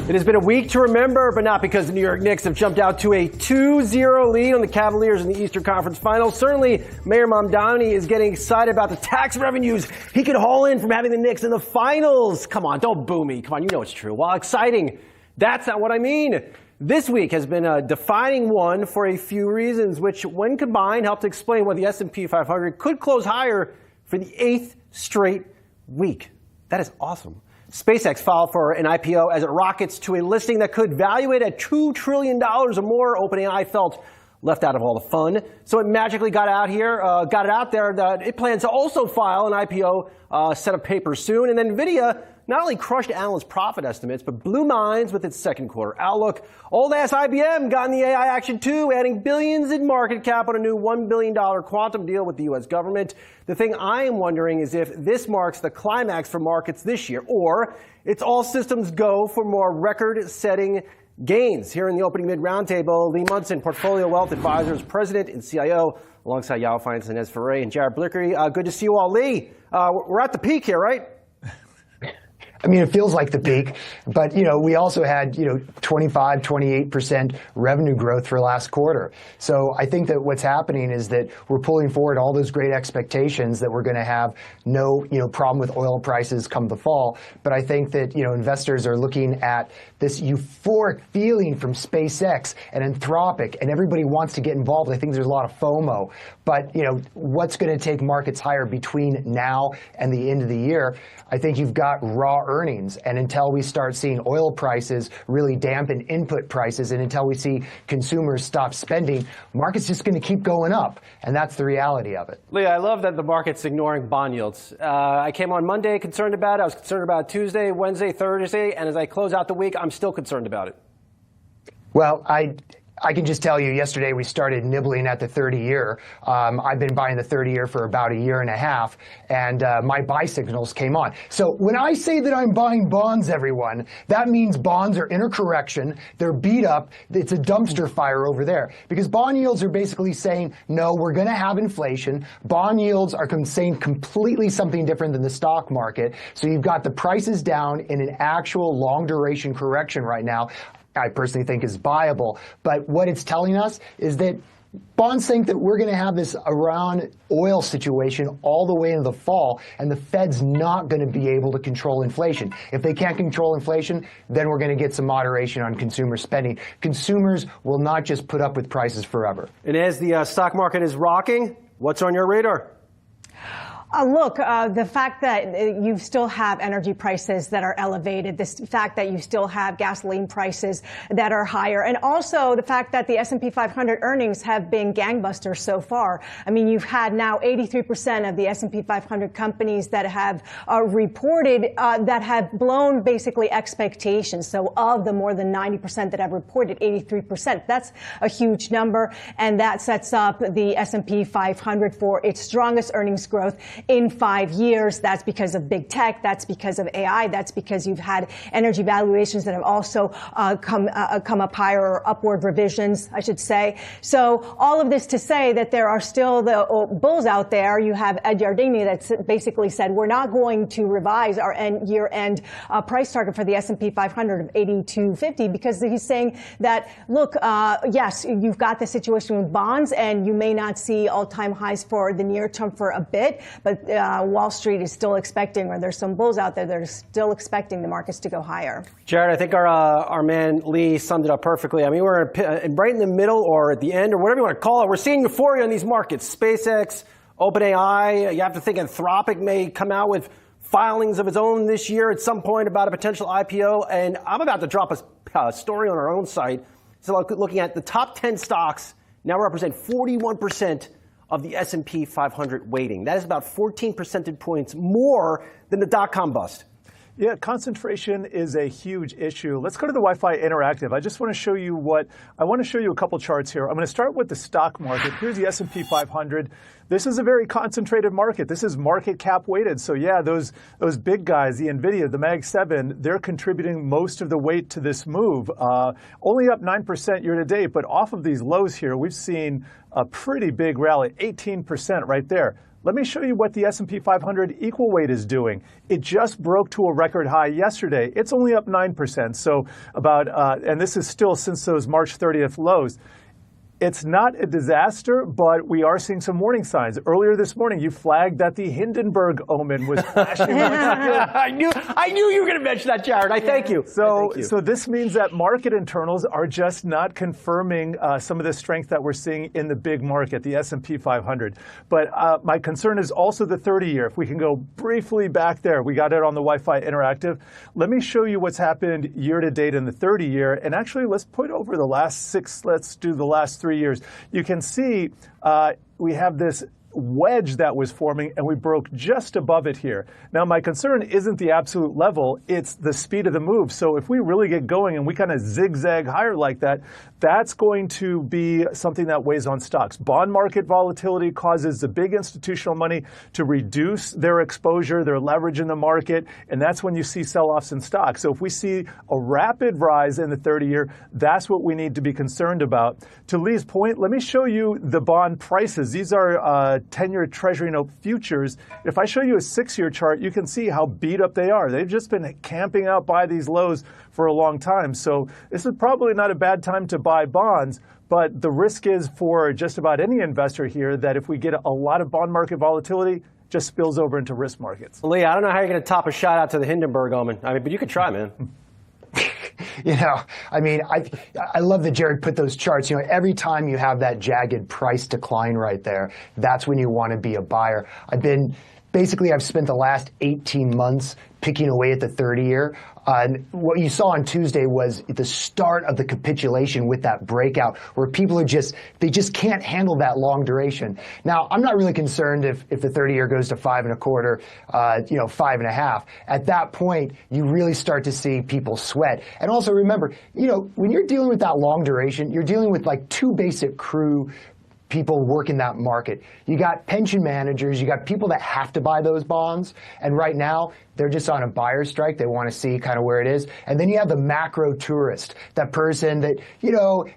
It has been a week to remember, but not because the New York Knicks have jumped out to a 2-0 lead on the Cavaliers in the Eastern Conference Finals. Certainly, Mayor Mamdani is getting excited about the tax revenues he could haul in from having the Knicks in the finals. Come on, don't boo me. Come on, you know it's true. While exciting, that's not what I mean. This week has been a defining one for a few reasons, which, when combined, helped explain why the S&P 500 could close higher for the 8th straight week. That is awesome. SpaceX filed for an IPO as it rockets to a listing that could value it at $2 trillion or more. OpenAI felt left out of all the fun, so it magically got it out there that it plans to also file an IPO set of papers soon. And then NVIDIA not only crushed analyst profit estimates, but blew minds with its second quarter outlook. Old-ass IBM got in the AI action too, adding billions in market cap on a new $1 billion quantum deal with the U.S. government. The thing I am wondering is if this marks the climax for markets this year, or it's all systems go for more record-setting gains. Here in the opening mid-roundtable, Lee Munson, Portfolio Wealth Advisors President and CIO, alongside Yao Finance and Foray and Jared Blickery. Good to see you all. Lee, we're at the peak here, right? I mean, it feels like the peak, but, we also had, 25, 28% revenue growth for last quarter. So I think that what's happening is that we're pulling forward all those great expectations that we're going to have no, problem with oil prices come the fall. But I think that, investors are looking at this euphoric feeling from SpaceX and Anthropic, and everybody wants to get involved. I think there's a lot of FOMO. But, what's going to take markets higher between now and the end of the year? I think you've got raw earnings, and until we start seeing oil prices really dampen input prices, and until we see consumers stop spending, market's just going to keep going up, and that's the reality of it. Lee, I love that the market's ignoring bond yields. I came on Monday concerned about it. I was concerned about it Tuesday, Wednesday, Thursday, and as I close out the week, I'm still concerned about it. Well, I can just tell you, yesterday we started nibbling at the 30-year. I've been buying the 30-year for about a year and a half, and my buy signals came on. So when I say that I'm buying bonds, everyone, that means bonds are in a correction. They're beat up. It's a dumpster fire over there. Because bond yields are basically saying, no, we're going to have inflation. Bond yields are saying completely something different than the stock market. So you've got the prices down in an actual long-duration correction right now. I personally think is viable. But what it's telling us is that bonds think that we're going to have this Iran oil situation all the way into the fall, and the Fed's not going to be able to control inflation. If they can't control inflation, then we're going to get some moderation on consumer spending. Consumers will not just put up with prices forever. And as the stock market is rocking, what's on your radar? Look, the fact that you still have energy prices that are elevated, the fact that you still have gasoline prices that are higher, and also the fact that the S&P 500 earnings have been gangbusters so far. I mean, you've had now 83% of the S&P 500 companies that have reported that have blown basically expectations. So of the more than 90% that have reported, 83%, that's a huge number, and that sets up the S&P 500 for its strongest earnings growth in 5 years. That's because of big tech. That's because of AI. That's because you've had energy valuations that have also come up higher, or upward revisions, I should say. So all of this to say that there are still the bulls out there. You have Ed Yardeni that's basically said we're not going to revise our year-end price target for the S&P 500 of 8250 because he's saying that, look, yes, you've got the situation with bonds, and you may not see all-time highs for the near term for a bit, but Wall Street is still expecting, or there's some bulls out there that are still expecting the markets to go higher. Jared, I think our man Lee summed it up perfectly. I mean, we're right in the middle, or at the end, or whatever you want to call it. We're seeing euphoria in these markets. SpaceX, OpenAI, you have to think Anthropic may come out with filings of its own this year at some point about a potential IPO. And I'm about to drop a story on our own site. So looking at the top 10 stocks now represent 41% of the S&P 500 weighting. That is about 14 percentage points more than the dot-com bust. Yeah, concentration is a huge issue. Let's go to the Wi-Fi Interactive. I just want to show you a couple charts here. I'm going to start with the stock market. Here's the S&P 500. This is a very concentrated market. This is market cap weighted. So yeah, those big guys, the NVIDIA, the Mag 7, they're contributing most of the weight to this move. Only up 9% year to date, but off of these lows here, we've seen a pretty big rally, 18% right there. let me show you what the S&P 500 equal weight is doing. It just broke to a record high yesterday. It's only up 9%. So and this is still since those March 30th lows. It's not a disaster, but we are seeing some warning signs. Earlier this morning, you flagged that the Hindenburg omen was flashing. I knew you were going to mention that, Jared. I thank you. So this means that market internals are just not confirming some of the strength that we're seeing in the big market, the S&P 500. But my concern is also the 30-year. If we can go briefly back there, we got it on the Wi-Fi Interactive. Let me show you what's happened year to date in the 30-year. And actually, let's put over the last let's do the last 3 years. You can see we have this wedge that was forming, and we broke just above it here. Now, my concern isn't the absolute level, it's the speed of the move. So if we really get going and we kind of zigzag higher like that, that's going to be something that weighs on stocks. Bond market volatility causes the big institutional money to reduce their exposure, their leverage in the market, and that's when you see sell-offs in stocks. So if we see a rapid rise in the 30-year, that's what we need to be concerned about. To Lee's point, let me show you the bond prices. These are 10-year Treasury note futures. If I show you a 6-year chart, you can see how beat up they are. They've just been camping out by these lows for a long time. So this is probably not a bad time to buy bonds, but the risk is for just about any investor here that if we get a lot of bond market volatility, just spills over into risk markets. Lee, I don't know how you're going to top a shout out to the Hindenburg omen. I mean, but you could try, man. You know, I mean, I love that Jared put those charts. You know, every time you have that jagged price decline right there, that's when you want to be a buyer. I've spent the last 18 months picking away at the 30-year. And what you saw on Tuesday was the start of the capitulation with that breakout where people are they just can't handle that long duration. Now, I'm not really concerned if the 30-year goes to 5.25, 5.5. At that point, you really start to see people sweat. And also remember, when you're dealing with that long duration, you're dealing with like two basic people work in that market. You got pension managers, you got people that have to buy those bonds, and right now they're just on a buyer strike. They want to see kind of where it is. And then you have the macro tourist, that person that,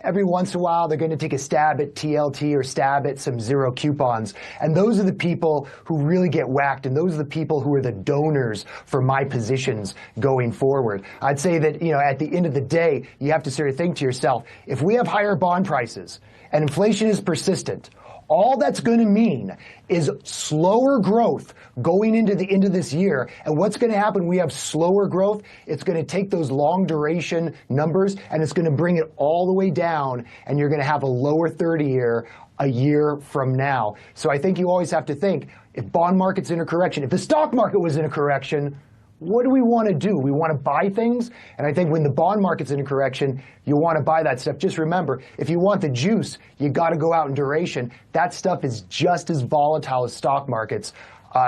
every once in a while they're going to take a stab at TLT or stab at some zero coupons. And those are the people who really get whacked, and those are the people who are the donors for my positions going forward. I'd say that, at the end of the day, you have to sort of think to yourself, if we have higher bond prices and inflation is persistent, all that's going to mean is slower growth going into the end of this year. And what's going to happen? We have slower growth. It's going to take those long duration numbers and it's going to bring it all the way down, and you're going to have a lower 30-year a year from now. So I think you always have to think, if bond market's in a correction, if the stock market was in a correction, what do we want to do? We want to buy things, and I think when the bond market's in a correction, you want to buy that stuff. Just remember, if you want the juice, you got to go out in duration. That stuff is just as volatile as stock markets.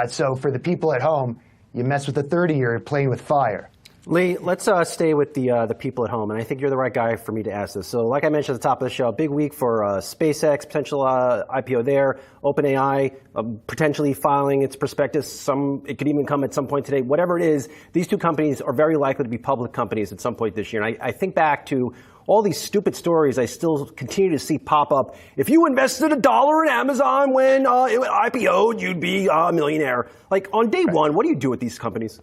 So for the people at home, you mess with the 30-year, you're playing with fire. Lee, let's stay with the people at home, and I think you're the right guy for me to ask this. So like I mentioned at the top of the show, big week for SpaceX, potential IPO there, OpenAI potentially filing its prospectus. It could even come at some point today. Whatever it is, these two companies are very likely to be public companies at some point this year. And I think back to all these stupid stories I still continue to see pop up. If you invested $1 in Amazon when it IPO'd, you'd be a millionaire. Like on day one, what do you do with these companies?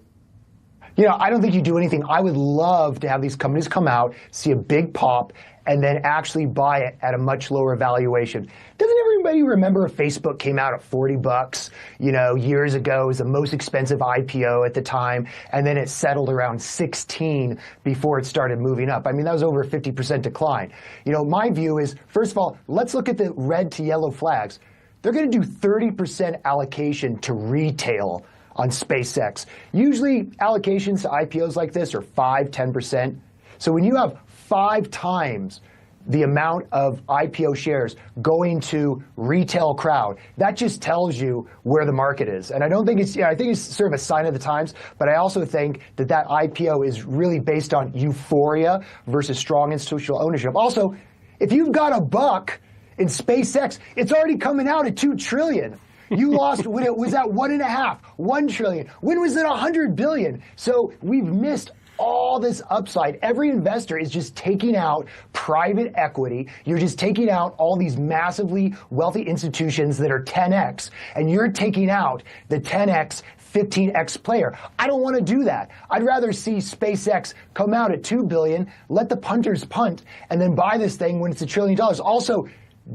I don't think you do anything. I would love to have these companies come out, see a big pop, and then actually buy it at a much lower valuation. Doesn't everybody remember Facebook came out at $40, years ago? It was the most expensive IPO at the time, and then it settled around 16 before it started moving up. I mean, that was over a 50% decline. My view is, first of all, let's look at the red to yellow flags. They're going to do 30% allocation to retail on SpaceX. Usually allocations to IPOs like this are 5–10%. So when you have 5 times the amount of IPO shares going to retail crowd, that just tells you where the market is. And I don't think I think it's sort of a sign of the times, but I also think that IPO is really based on euphoria versus strong institutional ownership. Also, if you've got $1 in SpaceX, it's already coming out at $2 trillion. You lost when it was at 1.5, $1 trillion. When was it $100 billion? So we've missed all this upside. Every investor is just taking out private equity. You're just taking out all these massively wealthy institutions that are 10x, and you're taking out the 10x 15x player. I don't want to do that. I'd rather see SpaceX come out at $2 billion, let the punters punt, and then buy this thing when it's $1 trillion. Also,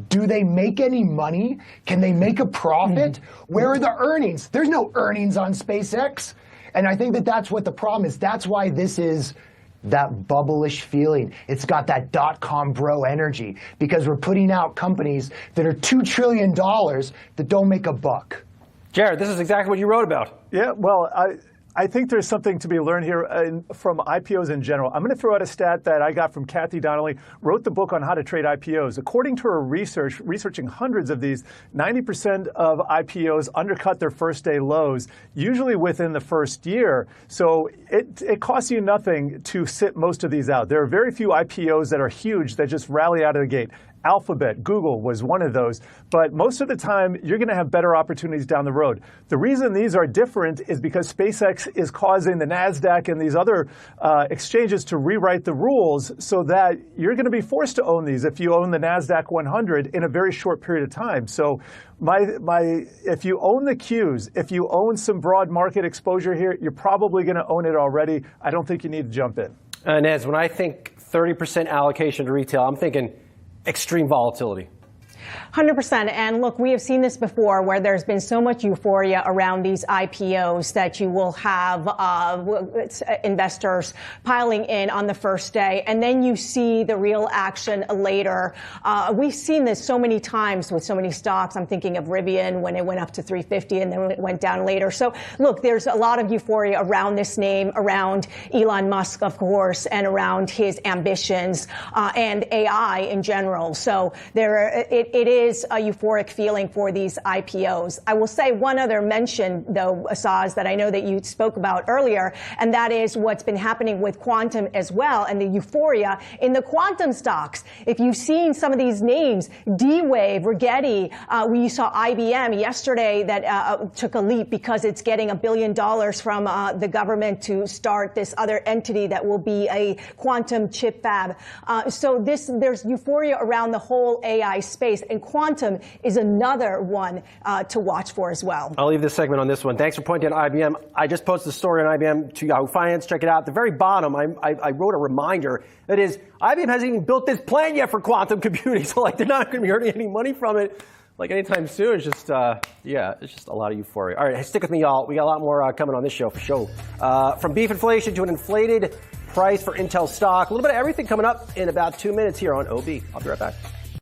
do they make any money? Can they make a profit? Where are the earnings? There's no earnings on SpaceX. And I think that that's what the problem is. That's why this is that bubble-ish feeling. It's got that dot-com bro energy, because we're putting out companies that are $2 trillion that don't make a buck. Jared, this is exactly what you wrote about. Yeah, well, I think there's something to be learned here from IPOs in general. I'm going to throw out a stat that I got from Kathy Donnelly, wrote the book on how to trade IPOs. According to her research, researching hundreds of these, 90% of IPOs undercut their first day lows, usually within the first year. So it costs you nothing to sit most of these out. There are very few IPOs that are huge that just rally out of the gate. Alphabet, Google was one of those. But most of the time, you're going to have better opportunities down the road. The reason these are different is because SpaceX is causing the NASDAQ and these other exchanges to rewrite the rules so that you're going to be forced to own these if you own the NASDAQ 100 in a very short period of time. So if you own the Qs, if you own some broad market exposure here, you're probably going to own it already. I don't think you need to jump in. Nez, when I think 30% allocation to retail, I'm thinking extreme volatility. 100%. And look, we have seen this before where there's been so much euphoria around these IPOs that you will have investors piling in on the first day, and then you see the real action later. We've seen this so many times with so many stocks. I'm thinking of Rivian when it went up to 350 and then it went down later. So look, there's a lot of euphoria around this name, around Elon Musk, of course, and around his ambitions and AI in general. So it is a euphoric feeling for these IPOs. I will say one other mention, though, Sozzi, that I know that you spoke about earlier, and that is what's been happening with quantum as well, and the euphoria in the quantum stocks. If you've seen some of these names, D-Wave, Rigetti, we saw IBM yesterday that took a leap because it's getting $1 billion from the government to start this other entity that will be a quantum chip fab. So there's euphoria around the whole AI space, and quantum is another one to watch for as well. I'll leave this segment on this one. Thanks for pointing out IBM. I just posted a story on IBM to Yahoo Finance. Check it out. At the very bottom, I wrote a reminder that is, IBM hasn't even built this plan yet for quantum computing, so like they're not going to be earning any money from it like anytime soon. It's just, yeah, it's just a lot of euphoria. All right, stick with me, y'all. We got a lot more coming on this show for sure. From beef inflation to an inflated price for Intel stock. A little bit of everything coming up in about 2 minutes here on OB. I'll be right back.